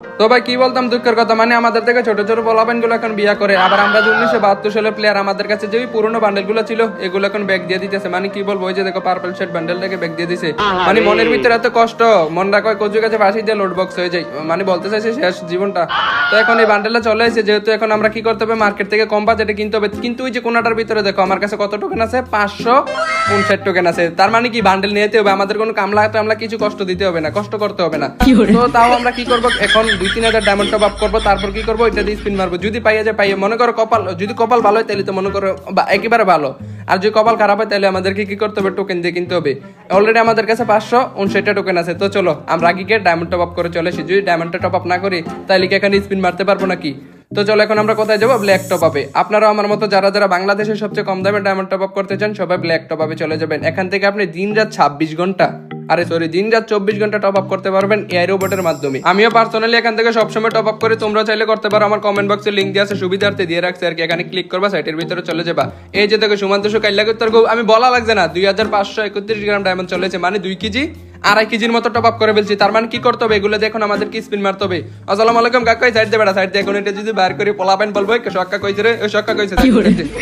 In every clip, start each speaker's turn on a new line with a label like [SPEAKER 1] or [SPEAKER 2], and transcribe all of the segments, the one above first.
[SPEAKER 1] তো ভাই কি বলতাম দুঃখের কথা, মানে আমাদের থেকে ছোট ছোট পোলাপাইন গুলো এখন বিয়া করে, আবার আমরা যে 1972 সালের প্লেয়ার, আমাদের কাছে যে পুরোনো বান্ডেল গুলো ছিল এগুলো এখন ব্যাগ দিয়ে দিতেছে। মানে কি বলবো, ওই যে দেখো পার্পল শেড বান্ডেলটাকে ব্যাগ দিয়ে দিছে। মানে মনের ভিতরে এত কষ্ট, মনটা কয় কচুর কাছে ফাঁসি দিয়ে লোড বক্স হয়ে যায়, মানে বলতে চাইছে শেষ জীবনটা। তো এখন এই বান্ডেলটা চলে এসেছে, যেহেতু এখন আমরা কি করতে হবে, মার্কেট থেকে কম বাজেটে কিনতে হবে। কিন্তু ওই যে কোনাটার ভিতরে দেখো আমার কাছে কত টোকেন আছে, 559 টোকেন আছে। তার মানে কি বান্ডেল নিতে হবে, আমাদের কোনো কামলা টামলা কিছু কষ্ট দিতে হবে না, কষ্ট করতে হবে না। তো তাও আমরা কি করবো, এখন 2-3 হাজার ডায়মন্ড টপ আপ করবো, তারপর কি করবো, এটা দিয়ে স্পিন মারবো। যদি পাইয়া যায় পাইয়া, মনে করো কপাল, যদি কপাল ভালো হয় তাহলে তো মনে করো একেবারে ভালো, আর যদি কপাল খারাপ হয় তাহলে আমাদেরকে কি করতে হবে, টোকেন দিয়ে কিনতে হবে। অলরেডি আমাদের কাছে 559 টোকেন আছে। তো চলো আমরা আগে গিয়ে ডায়মন্ড টপ আপ করে চলে এসি। যদি ডায়মন্ডটা টপ আপ না করি তাহলে কি এখানে স্পিন মারতে পারবো নাকি? তো চলো এখন আমরা কোথায় যাবো, ব্ল্যাক টপ আপে। আপনারাও আমার মতো যারা যারা বাংলাদেশের সবচেয়ে কম দামে ডায়মন্ড টপ আপ করতে চান, সবাই ব্ল্যাক টপ আপে চলে যাবেন। এখান থেকে আপনি দিন রাত 26 ঘন্টা, আরে সরি, দিন রাত 24 ঘন্টা টপ আপ করতে পারবেন এআই রোবটের মাধ্যমে। আমিও পার্সোনালি এখান থেকে সবসময় টপ আপ করি, তোমরা চাইলে করতে পারো। আমার কমেন্ট বক্সে লিংক দিয়ে আছে, সুবিধার্থে দিয়ে রাখছে আর কি। এখানে ক্লিক করবা, সাইটের ভিতরে চলে যাবা। এই যে দেখো সুমান্তশু কাইল্লাকুত্তর আমি বলা লাগছে না, 2531 গ্রাম ডায়মন্ড চলেছে, মানে 2 কেজি 2.5 কেজির মতো টপ আপ করে ফেলছি। তার মানে কি করতে হবে, এগুলো দেখুন আমাদের কি স্পিন মারতে হবে। আসসালামু আলাইকুম কাকা, সাইড দেবেটা, সাইড দিয়ে এখন এটা যদি বার করে পোলাপেন বলবো সক্কা কইছে রে, ওই সক্কা কইছে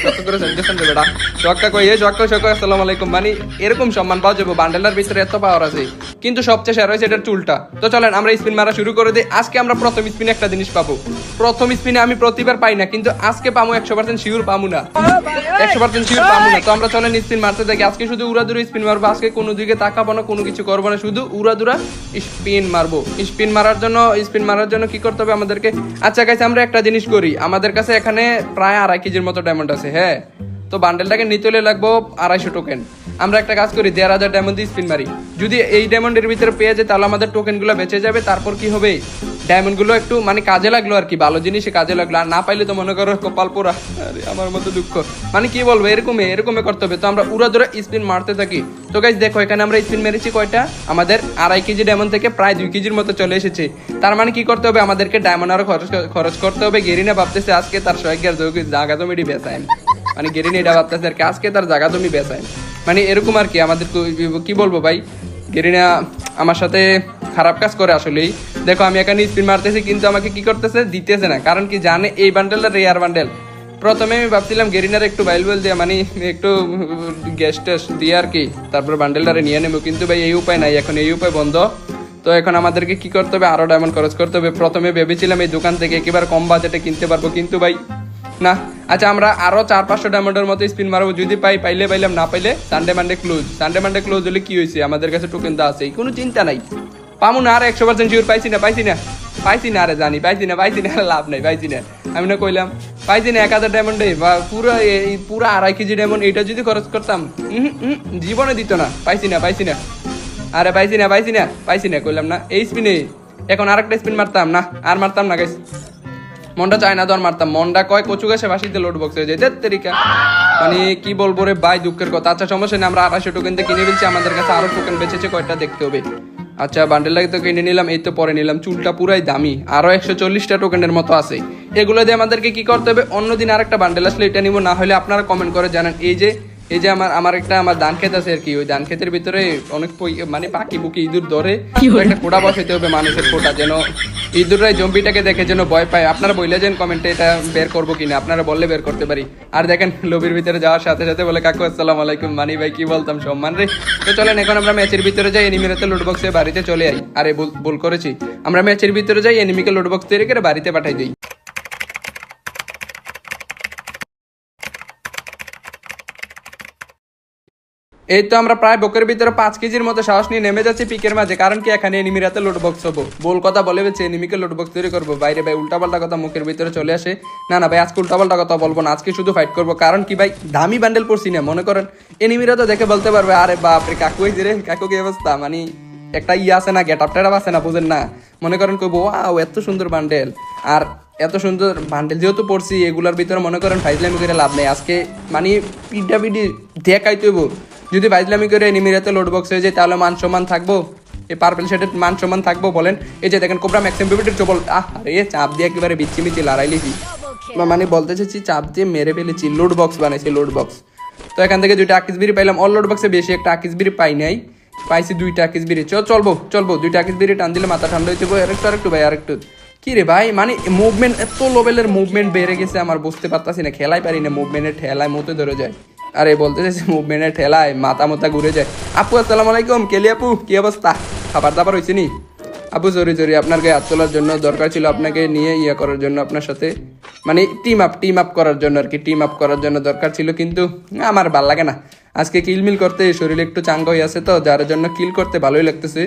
[SPEAKER 1] সক্কা করে সাজেশন দেবেটা, সক্কা কই এই সক্কা সক্কা আসসালামু আলাইকুম, মানে এরকম সম্মান পাওয়া যাবে। বান্ডেলার ভিতরে এত পাওয়ার আছে, কিন্তু সবচেয়ে সেরা হয়েছে এটার চুলটা। তো চলেন আমরা স্পিন মারা শুরু করে দিই। আজকে আমরা প্রথম স্পিনে একটা জিনিস পাবো। প্রথম স্পিনে আমি প্রতিবার পাই না, কিন্তু আজকে পাবো 100% শিওর পাবো না, 100% শিওর পাবো না। তো আমরা চলেন স্পিন মারতে থাকি। আজকে শুধু উড়াদুরা স্পিন মারবো, আজকে কোনো দিকে তাকাবো না, কোনো কিছু করবো না, শুধু উড়াদুরা স্পিন মারবো। স্পিন মারার জন্য কি করতে হবে আমাদেরকে? আচ্ছা গাইস, আমরা একটা জিনিস করি, আমাদের কাছে এখানে প্রায় 2.5 কেজির মতো ডায়মন্ড আছে, হ্যাঁ। তো বান্ডেলটাকে নিতে হলে লাগবো 250 টোকেন। আমরা একটা কাজ করি, 1,500 ডায়মন্ড দিয়ে স্পিন মারি। যদি এই ডায়মন্ডের ভিতরে পেয়ে যায় তাহলে আমাদের টোকেনগুলো বেঁচে যাবে। তারপর কি হবে, ডায়মন্ডগুলো একটু মানে কাজে লাগলো আর কি, ভালো জিনিসে কাজে লাগলো। আর না পাইলে তো মনে করো কপাল পোড়া, আরে আমার মতো দুঃখ, মানে কি বলবো, এরকমই করতে হবে। তো আমরা উড়া ধরে স্পিন মারতে থাকি। তো গাইস দেখো এখানে আমরা স্পিন মেরেছি কয়টা, আমাদের 2.5 কেজি ডায়মন্ড থেকে প্রায় 2 কেজির মতো চলে এসেছে। তার মানে কি করতে হবে, আমাদেরকে ডায়মন্ড আরো খরচ করতে হবে। গেরিনা ভাবতেছে আজকে তার সহায়কের জায়গা জমিটি বেচায়, মানে গেরিনা এটা ভাবতেছে আর কি, আজকে তার জায়গা জমি বেচায়, মানে এরকম আর কি। আমাদের কি বলবো ভাই, গেরিনা আমার সাথে খারাপ কাজ করে আসলেই। দেখো আমি এখানে স্পিন মারতেছি, কিন্তু আমাকে কি করতেছে, দিতেছে না। কারণ কি জানে, এই বান্ডেলটা রেয়ার বান্ডেল। প্রথমে আমি ভাবছিলাম গেরিনার একটু বাইল দিয়ে, মানে একটু গ্যাস টেস্ট দিয়ে আর কি, তারপর বান্ডেলটারে নিয়ে নেবো। কিন্তু ভাই এই উপায় নাই, এখন এই উপায় বন্ধ। তো এখন আমাদেরকে কি করতে হবে, আরো ডায়মন্ড খরচ করতে হবে। প্রথমে ভেবেছিলাম এই দোকান থেকে একেবারে কম বাজেটে কিনতে পারবো, কিন্তু ভাই না। আচ্ছা আমরা আরো 400-500 ডায়মন্ডের মতো স্পিন মারবো, যদি পাইলে পাইলাম, না পাইলে সানডে মানডে ক্লোজ হলে কি হয়েছে, আমাদের কাছে টোকেন তো আছেই, কোনো চিন্তা নাই। পামু না, আর 100% শিওর পাইছি না, আরে জানি পাইছি না, লাভ নাই, পাইছি না। আমি না কইলাম পাইছি না 1000 ডায়মন্ডে, বা পুরো 2.5 কেজি ডায়মন্ড এটা যদি খরচ করতাম, জীবনে দিত না। পাইছি না, আরে পাইছি না কইলাম না। এই স্পিনে এখন আরেকটা স্পিন মারতাম না, আর মারতাম না গাইস, মনটা চায় না তো আর মারতাম। মনটা কয় কচু গাছে বাসিতে লোড বক্স হয়ে যায় তেরিকা, মানে কি বলবো রে ভাই, দুঃখের কথা। আচ্ছা সমস্যা নেই, আমরা 250 টোকেন দিয়ে কিনে ফেলছি, আমাদের কাছে আরো টোকেন বেঁচেছে কয়টা দেখতে হবে। আচ্ছা বান্ডেলটাকে তো কিনে নিলাম, এই তো পরে নিলাম, চুলটা পুরাই দামি, আরো 140টা টোকেনের মতো আছে। এগুলো দিয়ে আমাদেরকে কি করতে হবে, অন্যদিন আরেকটা বান্ডেল আসলে এটা নিবো, না হলে আপনারা কমেন্ট করে জানান। এই যে আমার ধান ক্ষেত আছে আর কি, ওই ধান ক্ষেতের ভিতরে অনেক মানে পাখি বুকি ইঁদুর ধরে, একটা কোটা বসাইতে হবে, মানুষের কোটা, যেন ইঁদুররাই জম্বিটাকে দেখে যেন ভয় পায়। আপনারা বলে যান কমেন্টে এটা বের করবো কিনা, আপনারা বললে বের করতে পারি। আর দেখেন লবির ভিতরে যাওয়ার সাথে সাথে বলে কাকু আসসালামু আলাইকুম, মানি ভাই কি বলতাম, সম্মান রে। তো চলেন এখন আমরা ম্যাচের ভিতরে যাই, এনিমিরাতে লোড বক্সে বাড়িতে চলে আই। আরে ভুল করেছি, আমরা ম্যাচের ভিতরে যাই, এনিমিকে লোড বক্স তৈরি করে বাড়িতে পাঠাই দিই। এই তো আমরা প্রায় বকের ভিতরে 5 কেজির মতো সাহস নিয়ে নেমে যাচ্ছি পিকের মাঝে, কারণ কি এখানে এনিমিরাতে লোড বক্স হবো। বল কথা বলে বেছে এনিমিকে লোড বক্স তৈরি করবো। বাইরে ভাই উল্টাপাল্টা কথা মুখের ভিতরে চলে আসে, না ভাই আজকে উল্টাপাল্টা কথা বলবো না, আজকে শুধু ফাইট করবো। কারণ কি ভাই, দামি বান্ডেল পড়ছি না, মনে করেন এনিমিরা তো দেখে বলতে পারবে আরে বাপরে কাকু হয়েছে রে, কাকু কি অবস্থা, মানে একটা আছে না, গেট আপটা আছে না, বুঝেন না, মনে করেন কইবো ওয়াও এত সুন্দর বান্ডেল। আর এত সুন্দর বান্ডেল যেহেতু পড়ছি, এগুলার ভিতরে মনে করেন ফাইজলামি করে লাভ নেই। আজকে মানে পিডাপিডি দেখাই তৈব, যদি ফাইজলামি করে এনিমিরাতে লোড বক্স হয়ে যায় তাহলে মান সম্মান থাকবো, এই পার্পল শেডের মান সম্মান থাকবো বলেন? এই যে দেখেন কোবরা ম্যাক্সিমাম বিবিটির চবল, আরে চাপ দিয়ে একেবারে বিচ্ছিমিচি লড়াই লিখি, মানে বলতে চাইছি চাপ দিয়ে মেরে ফেলেছি, লোড বক্স বানাইছি, লোড বক্স। তো এখান থেকে 2টা আকিসবিরি পাইলাম, অল লোড বক্সে বেশি একটা আকিসবিরি পাই নাই, পাইছি 2টা আকিসবিরি। চলবো 2টা আকিসবিরি টান দিলে মাথা ঠান্ডা হইতে হবে। আরেকটু ভাই আরেকটু, কি রে ভাই, মানে মুভমেন্ট এত লেভেলের মুভমেন্ট বেড়ে গেছে আমার, বুঝতে পারতাছি না, খেলাই পারি না, মুভমেন্টের ঠেলায় মতো ধরে যায়। আরে বলতে চাইছি মুভমেন্টের ঠেলায় মাথা মাথা ঘুরে যায়। আপু আসসালামু আলাইকুম, কেলি আপু কি অবস্থা, খাবার দাবার হয়েছে নি? আপু সরি সরি, আপনার গায়ে হাত তোলার জন্য দরকার ছিল, আপনাকে নিয়ে ইয়ে করার জন্য, আপনার সাথে মানে টিম আপ করার জন্য আর কি, টিম আপ করার জন্য দরকার ছিল, কিন্তু আমার ভাল লাগে না আজকে কিলমিল করতে, শরীরে একটু চাঙ্গা হয়ে আছে তো, যার জন্য কিল করতে ভালোই লাগতেছে।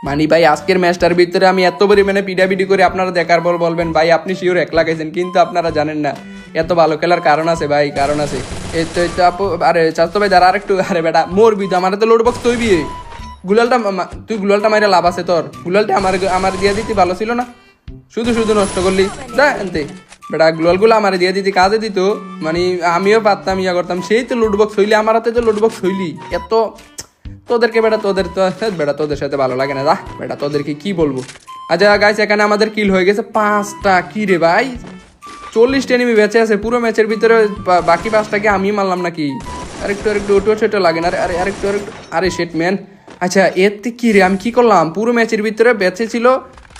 [SPEAKER 1] মানি ভাই আজকের ম্যাচটার ভিতরে আমি এত পরিমাণে পিডাপিডি করে, আপনারা দেখার পর বলবেন ভাই আপনি শিওর এক লাগাইছেন, কিন্তু আপনারা জানেন না এত ভালো খেলার কারণ আছে ভাই, কারণ আছে। এই তো আপু, আরে চাস্তো ভাই দাঁড়া আরেকটু, আরে বেটা মরবি তো, আমার তো লোড বক্স তৈবি, গুলালটা তুই গুলালটা মাইরে লাভ আছে তোর, গুলালটা আমার দিয়ে দিতে ভালো ছিল না, শুধু শুধু নষ্ট করলি দা এনতে বেটা, গুলালগুলো আমার দিয়ে দিতে কাজে দিত, মানে আমিও পারতাম ইয়া করতাম, সেই তো লোড বক্স হইলি, আমার হাতে তো লোড বক্স হইলি এত, তোদেরকে বেটা তোদের তো বেটা তোদের সাথে ভালো লাগে না, দা বেটা তোদেরকে কি বলবো। আচ্ছা গাইস, এখানে আমাদের কিল হয়ে গেছে 5টা, কি রে ভাই 40টা এনিমি বেঁচে আছে পুরো ম্যাচের ভিতরে, বাকি 5টাকে আমি মারলাম নাকি? আরেকটু ওটো ছোটো লাগে না, আরে আরেকটু আরে শেট ম্যান। আচ্ছা এতে কি রে, আমি কি করলাম, পুরো ম্যাচের ভিতরে বেঁচে ছিল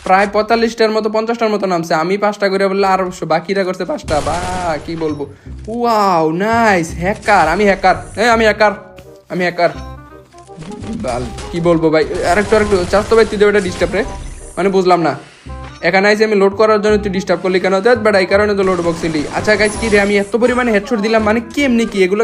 [SPEAKER 1] প্রায় 45টার মতো 50টার মতো নামছে, আমি 5টা করে বললে আর বাকিরা করছে 5টা, বা কি বলবো। ওয়াও নাইস, হ্যাকার, আমি হ্যাকার, আমি হ্যাকার কি বলবো ভাই। আরেকটু চাস তো ভাই, তুই ওটা ডিস্টার্ব রে, মানে বুঝলাম না, এখানে আইসি আমি লোড করার জন্য তুই ডিস্টার্ব করলি কেন? দেখ বেটা এই কারণে তো লোড বক্স ছিলি। আচ্ছা গাইস কি রে, আমি এত পরিমাণে হেডশট দিলাম, মানে কেমনি কি এগুলো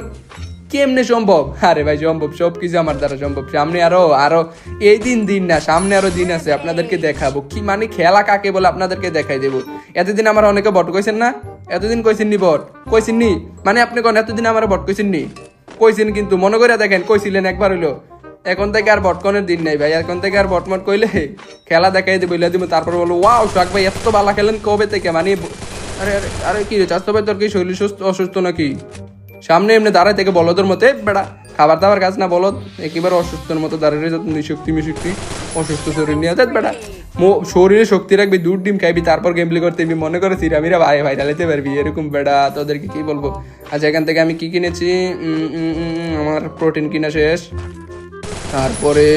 [SPEAKER 1] কেমনে সম্ভব? আরে ভাই সম্ভব, সব কিছু আমার দ্বারা সম্ভব, সামনে আরো এই দিন না, সামনে আরো দিন আছে, আপনাদেরকে দেখাবো কি মানে খেলা কাকে বলে, আপনাদেরকে দেখাই দেবো। এতদিন আমার অনেকে বট কইছেন না, এতদিন কইছেন নি বট, কইছেন নি মানে আপনি কোন এতদিন আমার বট কইছেন নি, কইছেন কিন্তু মনে করে দেখেন, কইছিলেন একবার হইলো। এখন থেকে আর বটকনের দিন নাই ভাই, এখন থেকে আর বটমট কইলে খেলা দেখাই দিব, দিব, তারপর বলবো ওয়াও শাক ভাই এত ভালো খেলেন কবে থেকে, মানে আরে আরে আরে কি রে চাস্তো ভাই, তোর কি শরীর অসুস্থ নাকি? সামনে এমনি দাঁড়ায় থেকে বলদের মতে বেড়া, খাবার দাবার কাজ না বলদ, একেবারে অসুস্থর মতো দাঁড়িয়ে নিশক্তি অসুস্থ শরীর নিয়ে বেড়া, শরীরে শক্তি রাখবি, দুধ ডিম খাইবি, তারপর গেমপ্লে করতে মনে করে সিরামিরা ভাই ঢালাইতে পারবি, এরকম বেড়া তোদেরকে কি বলবো। আচ্ছা এখান থেকে আমি কি কিনেছি, আমার প্রোটিন কিনা শেষ, তারপরে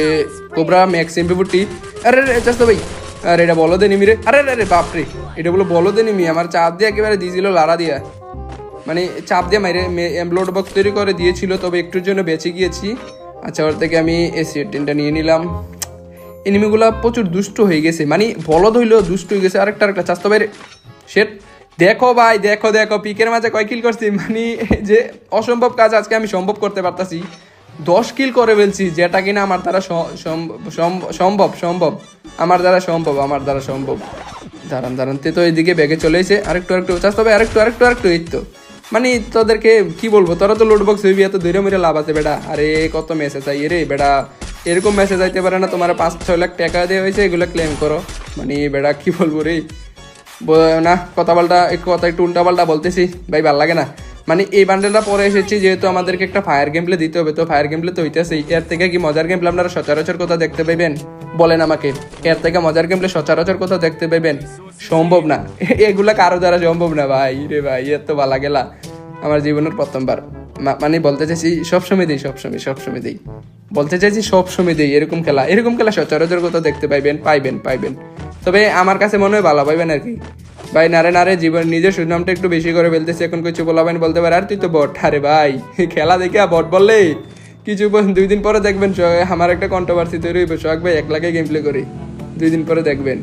[SPEAKER 1] কোবরা ম্যাক্স এমপি40, আরে চাস্তো ভাই, আরে এটা বলো দে নিমি রে, আরে আরে বাপরে, এটা বলো দে নিমি, আমার চাপ দিয়ে একেবারে দিয়েছিল লাড়া দিয়া, মানে চাপ দিয়ে মাইরে লোড বক্স তৈরি করে দিয়েছিল, তবে একটুর জন্য বেঁচে গিয়েছি। আচ্ছা ওর থেকে আমি এসি10টা নিয়ে নিলাম। এনিমিগুলা প্রচুর দুষ্ট হয়ে গেছে, মানে বলদ হইলেও দুষ্ট হয়ে গেছে। আরেকটা চাস্তো ভাই সেট, দেখো ভাই দেখো পিকের মাঝে কয় কিল করছি, মানে যে অসম্ভব কাজ আজকে আমি সম্ভব করতে পারতাছি, 10 কিল করে ফেলছি, যেটা কিনা আমার দ্বারা সম্ভব আমার দ্বারা সম্ভব। দাঁড়ান তো এইদিকে ব্যাগে চলে এসে আরেকটু চাস্তো ভাই, আরেকটু এই তো, মানে তোদেরকে কি বলবো, তোরা তো লোড বক্স হইবি, এত ধৈর্য মেরে লাভ আছে বেটা। আরে কত মেসেজ চাই রে বেটা, এরকম মেসেজ আইতে পারে না, তোমার 5-6 লাখ টাকা দিয়ে হয়েছে, এগুলো ক্লেম করো, মানে বেটা কি বলবো রে না, কথা একটু উল্টা পাল্টা বলতেছি ভাই, ভাল লাগে না। মানে এই বান্ডেলটা পরে এসেছি যেহেতু আমাদেরকে একটা ফায়ার গেম প্লে দিতে হবে, তো ফায়ার গেম প্লে তো হইতেছে, এর থেকে কি মজার গেম প্লে আপনারা সচরাচর কোথাও দেখতে পাইবেন বলেন আমাকে? এর থেকে মজার গেম প্লে সচরাচর কোথাও দেখতে পাইবেন? সম্ভব না, এগুলা কারো দ্বারা সম্ভব না ভাই রে ভাই, এত ভালো গেলা আমার জীবনের প্রথমবার, মানে বলতে চাইছি সবসময় দেই বলতে চাইছি সবসময় দেই, এরকম খেলা সচরাচর কোথাও দেখতে পাইবেন, তবে আমার কাছে মনে হয় ভালো পাইবেন আর কি ভাই। নারে জীবন নিজের সুনামটা একটু বেশি করে ফেলতেছে, এখন কিছু বলাবেন বলতে পারে আর তুই তো বট, আরে ভাই খেলা দেখে বট বললে কিছু 2 দিন পরে দেখবেন আমার একটা কন্ট্রোভার্সি তৈরি হইবে, সোহাগ ভাই 1 লাখে গেম প্লে করি, 2 দিন পরে দেখবেন,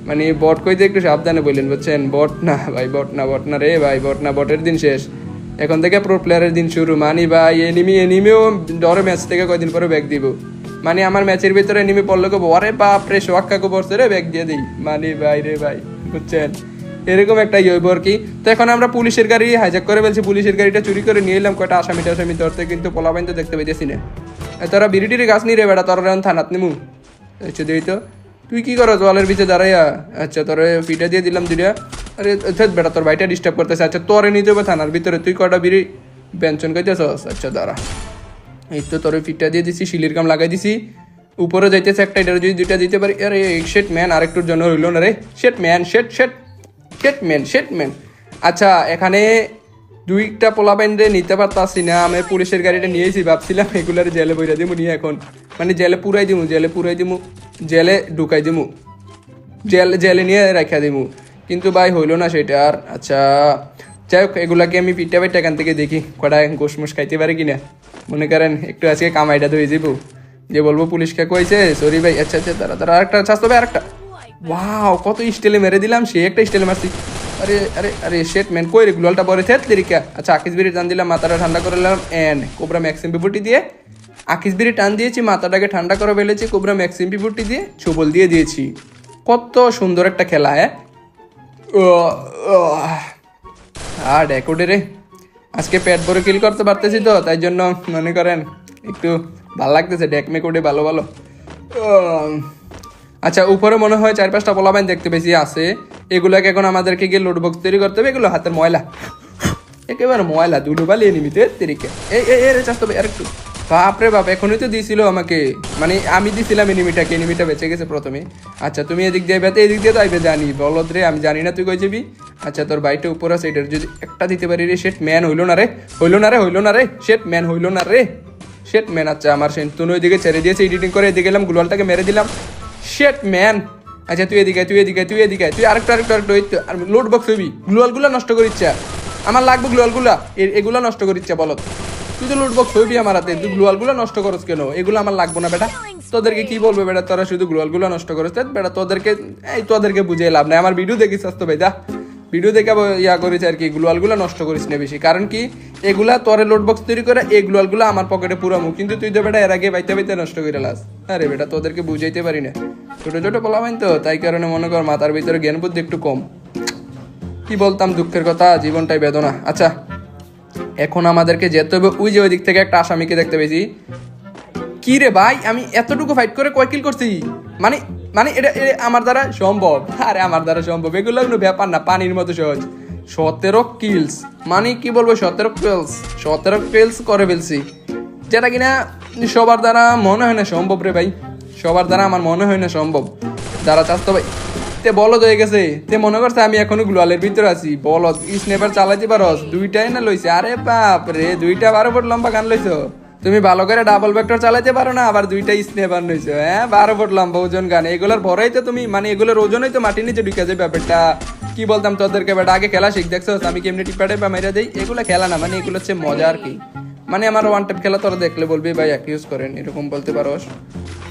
[SPEAKER 1] মানে বট কইতে একটু সাবধানে বললেন বুঝছেন, বট না ভাই, বট না রে ভাই, বট না, বটের দিন শেষ, এখন থেকে প্রো প্লেয়ারের দিন শুরু, মানি ভাই এনিমিও ডরে ম্যাচ থেকে কয়দিন পরে ব্যাক দিব, মানে আমার ম্যাচের ভিতরে এনিমি পড়লে কো আরে বাপ রে সোহাগ কাকু পড়ছে রে, ব্যাক দিয়ে দিই, মানে ভাই রে ভাই বুঝছেন, এরকম একটা হইব আর কি। তো এখন আমরা পুলিশের গাড়ি হাইজ্যাক করে ফেলছি, পুলিশের গাড়িটা চুরি করে নিয়ে এলাম, কয়টা আসামি ধরতে, কিন্তু পোলাপাইন তো দেখতে পাইতেছি না। তোরা বিড়িটির গাছ নিয়ে রে বেটা, তোরা এখন থানাত নিমু, আচ্ছা দিই তো তুই কি করো জলের ভিতরে দাঁড়াইয়া, আচ্ছা তোর ফিটা দিয়ে দিলাম 2টা, আরে বেটা তোর ভাইটা ডিস্টার্ব করতেছে, আচ্ছা তোরে নিতে হবে থানার ভিতরে, তুই কয়টা বিড়ি ব্যঞ্চন খাইতেছস, আচ্ছা দাঁড়া, এই তো তোর ফিটা দিয়ে দিছি, শিলির কাম লাগাই দিছি, উপরে যাইতেছে একটা, এটা যদি 2টা দিতে পারি, আরে শেট ম্যান আরেকটুর জন্য হইল না রে, শেট ম্যান। আচ্ছা এখানে 2টা পোলাপাইনরে নিতে পারতাছি না, আমি পুলিশের গাড়িটা নিয়েছি, ভাবছিলাম এগুলার জেলে বইরা দিমু নিয়ে, এখন মানে জেলে পুরাই দিমু, জেলে ঢুকাই দিমু, জেলে নিয়ে রেখা দিব, কিন্তু ভাই হইলো না সেটা আর। আচ্ছা যাই হোক, এগুলাকে আমি পিঠা পিঠা এখান থেকে দেখি কটা গোশমোশ খাইতে পারে কিনা। মনে করেন একটু আজকে কামাইটা ধরে যাবো, যে বলবো পুলিশকে কইছে সরি ভাই। আচ্ছা আচ্ছা তারা তারা আরেকটা স্বাস্থ্য ভাই আরেকটা। ওয়াও কত স্টেলে মেরে দিলাম, সে একটা স্টেলে মারছি। আরে আরে আরে শেট ম্যান, কই রে গ্লোয়ালটা পরে থেত দেরিকা। আচ্ছা আকিসবিরি টান দিলাম, মাথাটা ঠান্ডা করে নিলাম এন্ড কোবরা ম্যাক্সিম পিপুটি দিয়ে আকিসবিরি টান দিয়েছি, মাথাটাকে ঠান্ডা করে ফেলেছি, কোবরা ম্যাক্সিম পিপুটি দিয়ে ছবল দিয়ে দিয়েছি। কত সুন্দর একটা খেলা, হ্যাঁ। আর ডেকোডে রে আজকে পেট ভরে কিল করতে পারতেছি তো, তাই জন্য মনে করেন একটু ভালো লাগতেছে ডেকমে কোডে ভালো ভালো। আচ্ছা উপরে মনে হয় 4-5টা পোলাপাইন দেখতে বেশি আছে, এগুলাকে এখন আমাদেরকে গিয়ে লোড বক্স তৈরি করতে হবে। এগুলো হাতের ময়লা, একেবারে ময়লা দুটো বালিয়ে নিমিতে তেরিকে। এই রে চাষ তবে আর একটু, বাপরে বাপ এখনই তো দিয়েছিল আমাকে, মানে আমি দিছিলাম এনিমিটাকে, এনিমিটা বেঁচে গেছে প্রথমে। আচ্ছা তুমি এদিক দিয়ে বেতে, এদিক দিয়ে তো আইবে জানি বলদ রে, আমি জানি না তুই কই যাবি। আচ্ছা তোর বাইটে উপর আছে, এটার যদি একটা দিতে পারি রে। শেট ম্যান হইলো না রে, হইলো না রে, হইলো না রে, শেট ম্যান হইলো না রে, শেট ম্যান। আচ্ছা আমার তুই ওইদিকে ছেড়ে দিয়েছে এডিটিং করে, এদিকে গেলাম গ্লোয়ালটাকে মেরে দিলাম। শেট ম্যান। আচ্ছা তুই এদিকে তুই এদিকে তুই এদিকে তুই আরেকটু আরেকটু আরেকটু আর লোড বক্স হইবি। গ্লোয়ালগুলো নষ্ট করে ইচ্ছা আমার লাগবে, গ্লোয়ালগুলা এগুলা নষ্ট করে ইচ্ছা বলত। তুই তো লোড বক্স হইবি আমার হাতে, তুই গ্লোয়ালগুলো নষ্ট করস কেন? এগুলো আমার লাগবো না বেটা। তোদেরকে কি বলবে বেটা, তোরা শুধু গ্লোয়ালগুলো নষ্ট করস বেটা। তোদেরকে বুঝিয়ে লাভ নাই। আমার ভিডিও দেখিস তো ভাই, যা ভিডিও দেখে ইয়া করিস আর কি, গ্লোয়ালগুলো নষ্ট করিস না বেশি। কারণ কি এগুলা তোরে লোড বক্স তৈরি করে, এই গ্লোয়ালগুলো আমার পকেটে পুরামু, কিন্তু তুই তো বেটা এর আগে বাইতে বাইতে নষ্ট করে লাস। আরে বেটা তোদেরকে বুঝাইতে পারি না, ছোট ছোট পোলাপাইন তো, তাই কারণে মনে কর মাথার ভিতরে জ্ঞান বুদ্ধি একটু কম। কি বলতাম, দুঃখের কথা, জীবনটাই বেদনা। আচ্ছা এখন আমাদেরকে যেতে হবে ওই যে ওই দিক থেকে একটা আসামিকে দেখতে পেয়েছি। কি রে ভাই আমি এতটুকু ফাইট করে কয় কিল করছি, মানে মানে এটা আমার দ্বারা সম্ভব? আরে আমার দ্বারা সম্ভব, এগুলো কোনো ব্যাপার না, পানির মতো সহজ। 17 কিলস, মানে কি বলবো, 17 কিলস করে ফেলছি, যেটা কিনা সবার দ্বারা মনে হয় না সম্ভব রে ভাই, সবার দ্বারা আমার মনে হয় না সম্ভব। যারা চাস্তো ভাই তে বলদ হয়ে গেছে, তে মনে করছে আমি এখনো গ্লোয়ালের ভিতরে আছি। বলদ স্নেপার চালাইতে পারস, দুইটাই না লইছে। আরে বাপ রে, 2টা 12 ফুট লম্বা গান লইছো তুমি, ভালো করে ডাবল ভেক্টর চালাইতে পারো না, আবার 2টা স্নেপার লইছো। হ্যাঁ 12 ফুট লম্বা ওজন গান, এগুলোর ভরাই তো তুমি, মানে এগুলোর ওজনই তো মাটির নিচে ঢুকে যায় ব্যাপারটা। কি বলতাম তোদেরকে বেটা, আগে খেলা শিখ, দেখছো আমি কেমনি টিপাটে বা মেরে দেই। এগুলো খেলা না, মানে এগুলো হচ্ছে মজা আর কি। মানে আমার ওয়ান টাইপ খেলা তোরা দেখলে বলবি ভাই অ্যাকিউজ করেন, এরকম বলতে পারোস।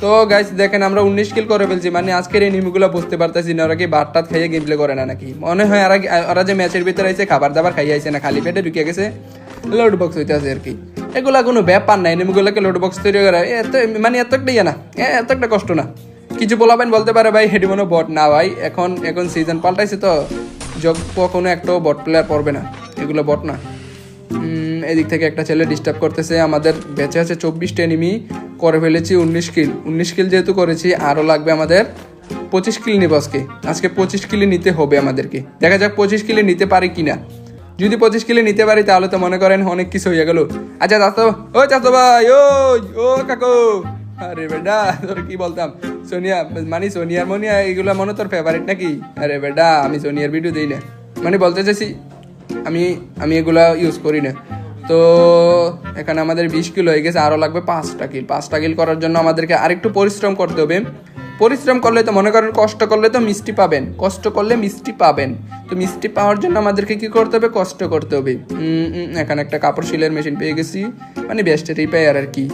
[SPEAKER 1] তো গাইস দেখেন আমরা 19 কিল করে ফেলছি, মানে আজকের এই নিমিগুলো বুঝতে পারতেছি না ওরা কি ভাত টাত খাইয়ে গেম প্লে করে না নাকি। মনে হয় ওরা যে ম্যাচের ভিতরে আইছে খাবার দাবার খাইয়ে আইছে না, খালি পেটে ঢুকে গেছে, লোড বক্স হইতে আছে আর কি। এগুলা কোনো ব্যাপার নাই, নিমিগুলোকে লোড বক্স তৈরি করা এত মানে এত একটা ইয়ে না, এত একটা কষ্ট না। কিছু বলাবেন বলতে পারে ভাই হেডি মনে বট না ভাই, এখন সিজন পাল্টাইছে তো, কখনো একটাও বট প্লেয়ার পড়বে না, এগুলো বট না। এদিক থেকে একটা ছেলে ডিস্টার্ব করতেছে। আমাদের বেঁচে আছে 24টা এনিমি, করে ফেলেছি 19 কিল যেহেতু করেছি, আরও লাগবে আমাদের 25 কিল নিব আজকে 25 কিলে নিতে হবে আমাদেরকে। দেখা যাক 25 কিলে নিতে পারি কিনা। যদি 25 কিলে নিতে পারি তাহলে তো মনে করেন অনেক কিছু হয়ে গেল। আচ্ছা চাচো ভাই, ও কাকু, আরে বেটা তোর কি বলতাম, সোনিয়া মানে সোনিয়ার মনিয়া এগুলো মনে তোর ফেভারিট নাকি? আরে বেটা আমি সোনিয়ার ভিডিও দিই না, মানে বলতে চাইছি আমি এগুলা ইউজ করি না। তো এখানে আমাদের 20 কিল হয়ে গেছে, আরও লাগবে 5টা কিল করার জন্য আমাদেরকে আরেকটু পরিশ্রম করতে হবে। পরিশ্রম করলে তো মনে করেন, কষ্ট করলে তো মিষ্টি পাবেন, কষ্ট করলে মিষ্টি পাবেন। তো মিষ্টি পাওয়ার জন্য আমাদেরকে কি করতে হবে, কষ্ট করতে হবে। এখানে একটা কাপড় সিলের মেশিন পেয়ে গেছি, মানে বেস্টের রিপেয়ার আর কি।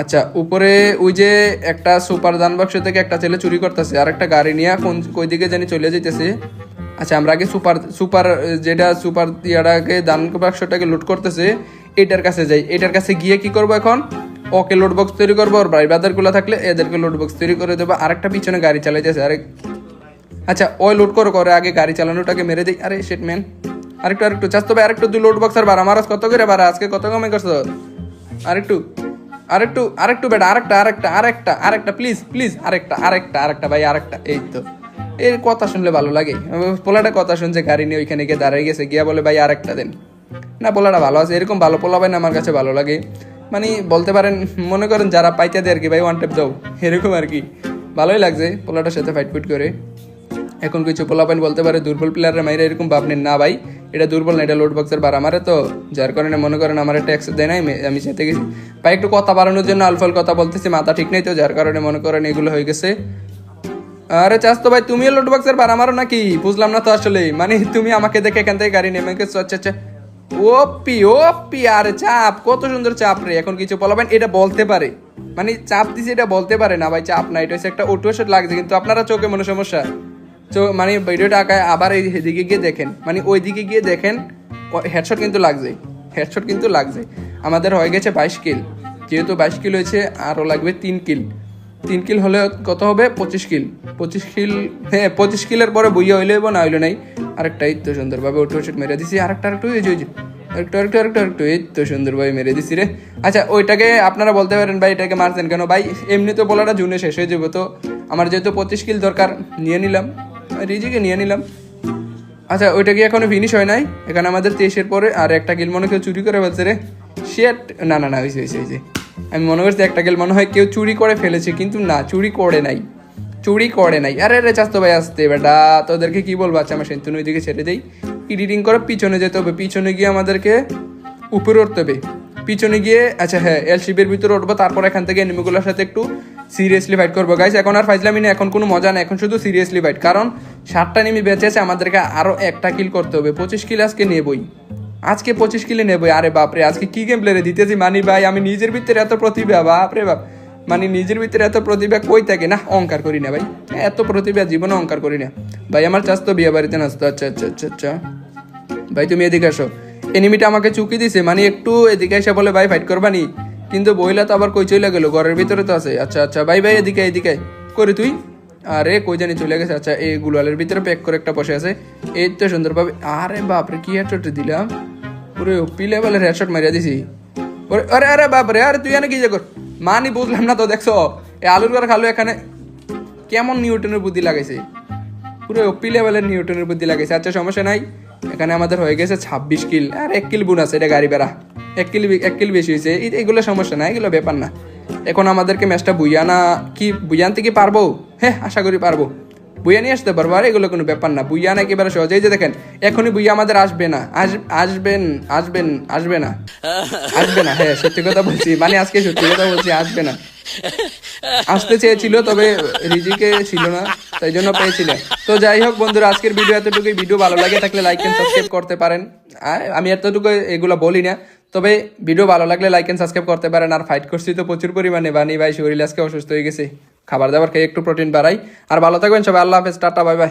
[SPEAKER 1] আচ্ছা উপরে ওই যে একটা সুপার দান বাক্স থেকে একটা ছেলে চুরি করতেছে, আর একটা গাড়ি নিয়ে কই দিকে জানি চলে যেতেছে। আচ্ছা আমরা আগে সুপার যেটা সুপার ইয়াটাকে দান বাক্সটাকে লুট করতেছে, এটার কাছে যাই। এটার কাছে গিয়ে কি করব এখন, ওকে লোড বক্স তৈরি করবো, আর ভাই ব্রাদারগুলো থাকলে এদেরকে লোড বক্স তৈরি করে দেবো। আরেকটা পিছনে গাড়ি চালাইতেছে আচ্ছা ওই লোড করে আগে গাড়ি চালানোটাকে মেরে দিই। আরে শিট ম্যান, আরেকটু চাস্তো ভাই, আরেকটু দুই লোড বক্স আর বার আমার কত করে বার আজকে কত কমে করছো? আরেকটু বেটা, আরেকটা প্লিজ আরেকটা ভাই, আরেকটা। এই তো এর কথা শুনলে ভালো লাগে, পোলাটা কথা শুনছে গাড়ি নিয়ে ওইখানে গিয়ে দাঁড়িয়ে গেছে, গিয়া বলে ভাই আরেকটা দেন না। পোলাটা ভালো আছে, এরকম ভালো পোলা ভাই না আমার কাছে ভালো লাগে। মানে বলতে পারেন মনে করেন যারা পাইতে দেয় আর কি, ভাই ওয়ান টেপ দাও, এরকম আর কি। ভালোই লাগছে পোলাটার সাথে ফাইট করে। এখন কিছু পোলাপাইন বলতে পারে দুর্বল প্লেয়ারের মাইরে, এরকম ভাবনেন না ভাই, এটা দুর্বল না, এটা লোড বক্সের বার আমারে তো, যার কারণে মনে করেন আমার ট্যাক্স দেয় নাই, আমি চেতে গেছি ভাই একটু কথা বাড়ানোর জন্য আলফাল কথা বলতেছি, মাথা ঠিক নেই তো, যার কারণে মনে করেন এগুলো হয়ে গেছে। আরে চাস্তো ভাই তুমিও লুট বক্সের বার আমারও নাকি বুঝলাম না তো আসলে মানে তুমি আমাকে দেখে এখান থেকে গাড়ি নেমে গেছো আচ্ছা আচ্ছা ওপি ওপি আরে চাপ কত সুন্দর চাপ রে এখন কিছু বলবেন এটা বলতে পারে মানে চাপ দিছে এটা বলতে পারে না ভাই চাপ না এটা হচ্ছে একটা অটো শট লাগছে কিন্তু আপনারা চোখে মনে সমস্যা মানে ভিডিওটা আঁকায় আবার এই দিকে গিয়ে দেখেন মানে ওই দিকে গিয়ে দেখেন হেডশট কিন্তু লাগছে হেডশট কিন্তু লাগছে আমাদের হয়ে গেছে 22 কিল যেহেতু 22 কিল হয়েছে আরও লাগবে 3 কিল 3 কিল হলে কত হবে 25 কিল হ্যাঁ 25 কিলের পরে বইয়া হইলে না হইলে নাই আরেকটাই তো সুন্দরভাবে ওটো শট মেরে দিছি আরেকটা আরেকটু এই তো সুন্দরভাবে মেরে দিছি রে আচ্ছা ওইটাকে আপনারা বলতে পারেন ভাই এটাকে মারছেন কেন ভাই এমনি তো বলাটা জুনে শেষ হয়ে যাবে তো আমার যেহেতু 25 কিল দরকার নিয়ে নিলাম রিজিকে নিয়ে নিলাম আচ্ছা ওইটা কি এখনো ফিনিশ হয় নাই এখানে আমাদের 23-এর পরে আর একটা কিল মনে কেউ চুরি করে ফেলছে রে শেট না না না হয়েছে আমি মনে করছি একটা কিল মনে হয় কেউ চুরি করে ফেলেছে কিন্তু না চুরি করে নাই আরে রে চাস্তো ভাই আসতে বেটা তোদেরকে কি বলবো আচ্ছা আমার সেন্তুন ওইদিকে ছেড়ে দেই এডিটিং করে পিছনে যেতে হবে পিছনে গিয়ে আমাদেরকে উপরে উঠতে হবে পিছনে গিয়ে আচ্ছা হ্যাঁ এলশিপের ভিতরে উঠবো তারপর এখান থেকে এনিমিগুলোর সাথে একটু সিরিয়াসলি ফাইট করবো গাইস এখন আর ফাইজলামি না এখন কোনো মজা না এখন শুধু সিরিয়াসলি ফাইট কারণ 7টা এনিমি বেঁচে আছে আমাদেরকে আরো একটা কিল করতে হবে 25 কিল আজকে নেবই আজকে 25 কিলে নেবই আরে বাপরে আজকে কি গেম প্লেরে দিতেছি মানি ভাই আমি নিজের ভিতরে এত প্রতিভা বাপরে বাপ মানে নিজের ভিতরে এত প্রতিভা কই থাকে না অহংকার করি না ভাই এত প্রতিভা জীবনে অহংকার করি না ভাই আমার চাষ তো বিয়ে বাড়িতে নাচতো আচ্ছা ভাই তুমি এদিকে আসো এনিমিটা আমাকে চুকি দিছে মানে একটু এদিকে এসে বলে ভাই ফাইট করবা নি কিন্তু বইলা তো আবার কই চলে গেল ঘরের ভিতরে তো আছে আচ্ছা ভাই এদিকে করে তুই আরে কই জানি চলে গেছে আচ্ছা এই গুলালের ভিতরে প্যাক করে একটা বসে আছে এই তো সুন্দরভাবে আরে বাপরে কি হেডশট দিলাম পুরো ওপি লেভেলের হেডশট মারিয়া দিছি ওরে আরে বাপরে আরে তুই এনে কি যে কর মানি বুঝলাম না তো দেখছো এই আলুর ঘর খালো এখানে কেমন নিউটনের বুদ্ধি লাগাইছে পুরো ওপি লেভেলের নিউটনের বুদ্ধি লাগাইছে আচ্ছা সমস্যা নাই এখানে আমাদের হয়ে গেছে 26 কিল আর 1 কিল বোনাস এটা গাড়ি বেড়া 1 কিল বেশি হয়েছে এগুলো সমস্যা না এগুলো ব্যাপার না এখন আমাদেরকে ম্যাচটা বুইয়ানতে কি পারবো হ্যাঁ আশা করি পারবো বুইয়া নিয়ে আসতে পারবো আর এগুলো কোনো ব্যাপার না বুইয়ান একেবারে সহজেই যে দেখেন এখনই বুইয়া আমাদের আসবে না হ্যাঁ সত্যি কথা বলছি মানে আজকে সত্যি কথা বলছি আসবে না আসতে চেয়েছিল তবে রিজিকে ছিল না তাই জন্য পেয়েছিল তো যাই হোক বন্ধুরা আজকের ভিডিও এতটুকুই ভিডিও ভালো লাগে থাকলে লাইক এন্ড সাবস্ক্রাইব করতে পারেন আমি এতটুকু এগুলো বলি না তবে ভিডিও ভালো লাগলে লাইক এন্ড সাবস্ক্রাইব করতে পারেন আর ফাইট করছি তো প্রচুর পরিমাণে বানি ভাই শরীর আজকে অসুস্থ হয়ে গেছে খাবার দাবার খেয়ে একটু প্রোটিন বাড়াই আর ভালো থাকবেন সবাই আল্লাহ হাফেজ টাটা বাই বাই